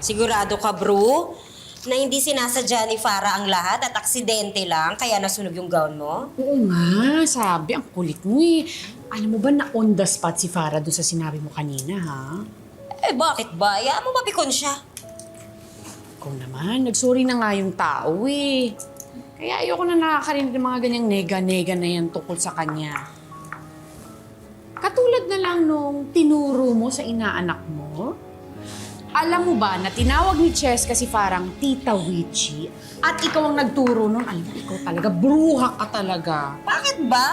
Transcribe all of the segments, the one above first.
Sigurado ka, bro, na hindi sinasadya ni Farah ang lahat at aksidente lang kaya nasunog yung gown mo? Oo nga, sabi, ang kulit mo eh. Alam mo ba na on the spot si Farah doon sa sinabi mo kanina, ha? Eh, bakit ba? Hayaan mo mapikon siya. Ikaw naman, nagsorry na nga yung tao eh. Kaya ayoko na nakakarinig ng mga ganyang nega-nega na yan tungkol sa kanya. Katulad na lang nung tinuro mo sa inaanak mo. Alam mo ba na tinawag ni Cheska si Farang Tita Witchy at ikaw ang nagturo nun? Alam mo, ikaw talaga, bruha ka talaga. Bakit ba?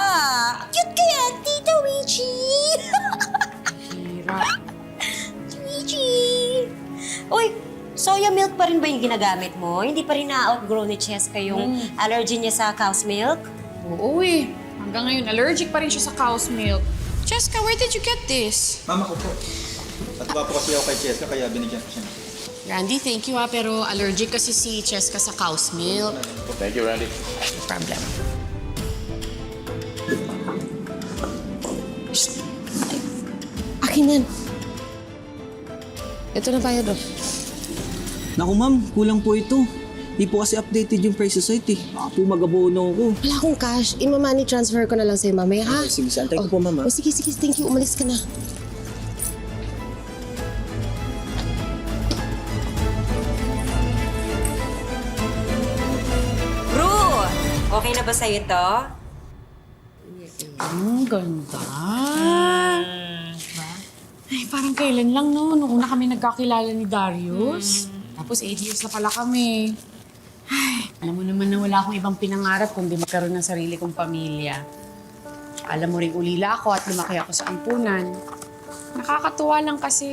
Cute kaya, Tita Witchy! Hirap. Witchy! Uy, soya milk pa rin ba yung ginagamit mo? Hindi pa rin na-outgrow ni Cheska yung allergy niya sa cow's milk? Oo eh. Hanggang ngayon, allergic pa rin siya sa cow's milk. Cheska, where did you get this? Mama ko po. Natuwa po kasi ako kay Cheska kaya binigyan ko siya. Randy, thank you ha, pero allergic kasi si Cheska sa cow's milk. Thank you, Randy. No problem. Akin yan. Ito na tayo, Doc. Naku ma'am, kulang po ito. Di po kasi updated yung price sa site eh. Baka po mag-abono ko. Wala akong cash. In-money transfer ko na lang sa'yo mamaya, ha? Okay, sige, santay ko po ma'am. Oh, sige, sige. Thank you. Umalis ka na. Bro, okay na ba sa'yo to? Ang ganda. Ay, parang kailan lang no, nung una kami nagkakilala ni Darius. Tapos 8 years na pala kami. Ay, alam mo naman na wala akong ibang pinangarap kundi magkaroon ng sarili kong pamilya. Alam mo rin ulila ako at lumaki ako sa ampunan. Nakakatuwa lang kasi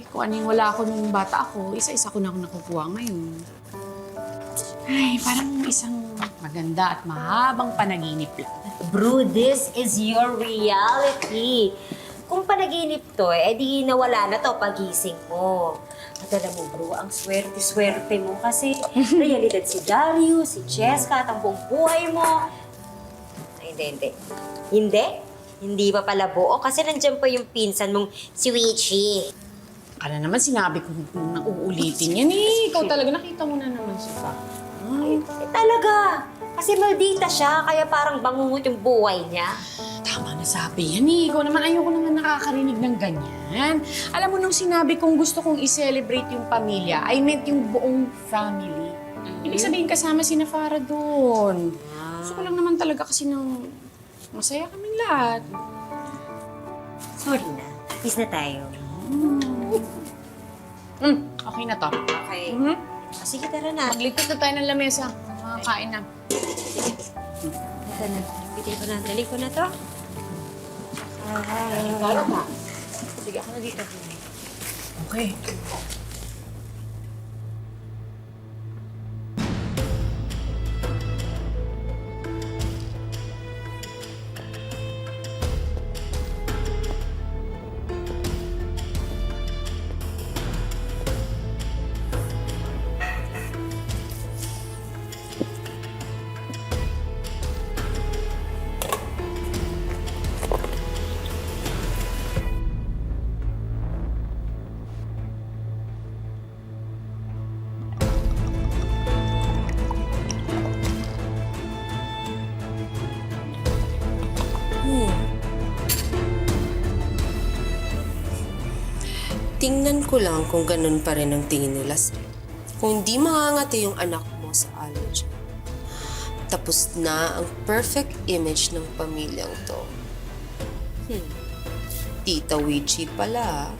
kung ano yung wala ako nung bata ako, isa-isa ko na ako nakukuha ngayon. Ay, parang isang maganda at mahabang panaginip lang. Bro, this is your reality. Kung panaginip to, eh di nawala na to pagising mo. At alam mo bro, ang swerte-swerte mo kasi realidad si Darius, si Cheska, at ang buong buhay mo. Ay, hindi. Hindi? Hindi pa pala buo kasi nandiyan pa yung pinsan mong si Witchy. Ano naman sinabi ko nang uulitin yan eh. Ikaw talaga, nakita mo na naman siya. Eh, talaga. Kasi maldita siya, kaya parang bangungot yung buhay niya. Tama na sabi yan eh. Ikaw naman, ayoko naman nakakarinig ng ganyan. Alam mo, nung sinabi kong gusto kong i-celebrate yung pamilya, I meant yung buong family. Ibig sabihin kasama si Farah doon. Gusto ko lang naman talaga kasi ng masaya kaming lahat. Sorry na. Peace na tayo. Okay na to. Okay. Sige, tara na. Magligpit na tayo ng lamesa. Makakain na. Ito na. Bitin ko na. Dali ko na to. Lalo ka. Sige, ako na dito. Okay. Tingnan ko lang kung ganun pa rin ang tingin nila. Kung di mangangati yung anak mo sa allergy. Tapos na ang perfect image ng pamilyang to. Tita Witchy pala.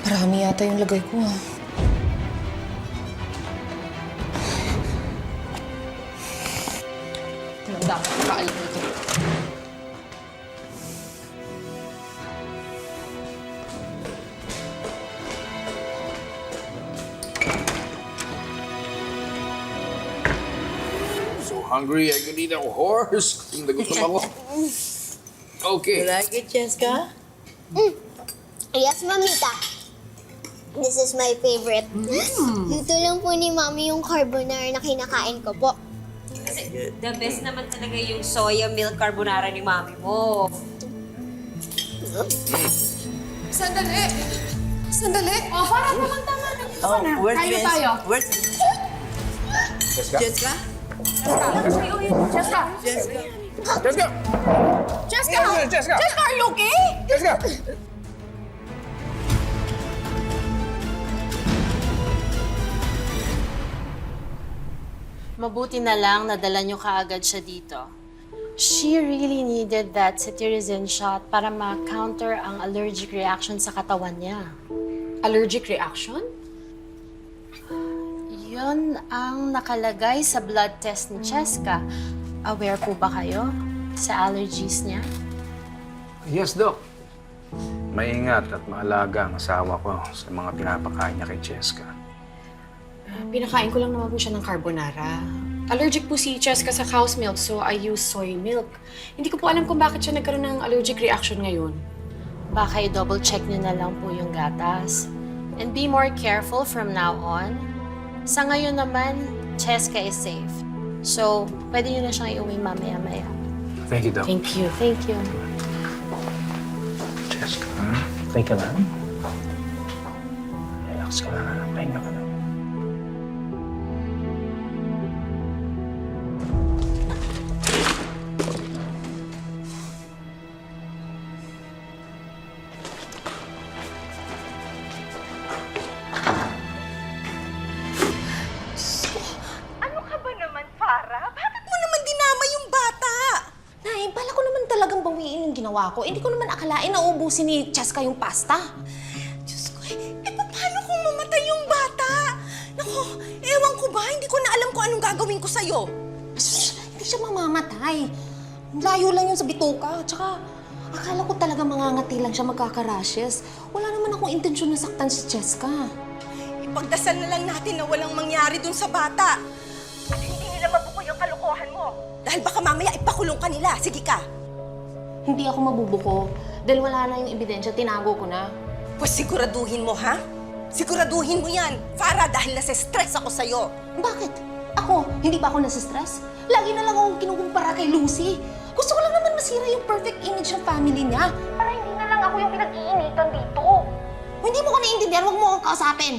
Marami yata yung lagay ko, ha. Dapat kaalam mo ito. hungry. I could eat a horse. Gutom ako. Okay. Like it, Cheska? Yes, Mamita. This is my favorite. Dito lang po ni Mami yung carbonara na kinakain ko po. Kasi the best naman talaga yung soya milk carbonara ni mami mo. Sandali! Sandali! Oh, para tama-tama na. Oh, where's Tayo Jess? tayo. Where's Jessica? Cheska? Jessica! Cheska? Jessica! Jessica! Jessica! Jessica, are you okay? Jessica! Mabuti na lang nadala nyo kaagad siya dito. She really needed that cetirizine shot para ma-counter ang allergic reaction sa katawan niya. Allergic reaction? Yun ang nakalagay sa blood test ni Cheska. Aware po ba kayo sa allergies niya? Yes, Doc. Maingat at maalaga ang asawa ko sa mga pinapakain niya kay Cheska. Pinakain ko lang naman po siya ng carbonara. Allergic po si Cheska sa cow's milk, so I use soy milk. Hindi ko po alam kung bakit siya nagkaroon ng allergic reaction ngayon. Baka i-double check niyo na lang po yung gatas. And be more careful from now on. Sa ngayon naman, Cheska is safe. So, pwede niyo na siyang iuwi mamaya-maya. Thank you, Doc. Thank you. Thank you. Jessica, okay ka lang? Relax ka lang. Pahinga ka lang. Ano ka ba naman, Farah? Bakit mo naman dinama yung bata? Nay, bala ko naman talagang bawiin yung ginawa ko. Hindi ko naman akalain na ubusin ni Cheska yung pasta. Diyos ko, paano kung mamatay yung bata? Naku, ewan ko ba? Hindi ko na alam kung anong gagawin ko sa'yo. Sus, hindi siya mamamatay. Layo lang yun sa bituka. Tsaka, akala ko talaga mangangati lang siya magkaka-rashes. Wala naman akong intensyon na saktan si Cheska. Ipagdasal na lang natin na walang mangyari dun sa bata. At hindi nila mabuko yung kalokohan mo. Dahil baka mamaya ipakulong ka nila. Sige ka. Hindi ako mabubuko. Dahil wala na yung ebidensya, tinago ko na. Pues siguraduhin mo, ha? Siguraduhin mo yan, Farah, dahil nasa-stress ako sa'yo. Bakit? Ako? Hindi ba ako nasistress? Lagi na lang akong kinukumpara kay Lucy. Gusto ko lang naman masira yung perfect image ng family niya. Para hindi na lang ako yung pinag-iinitan dito. Kung hindi mo ko naiintindihan, huwag mo akong kausapin.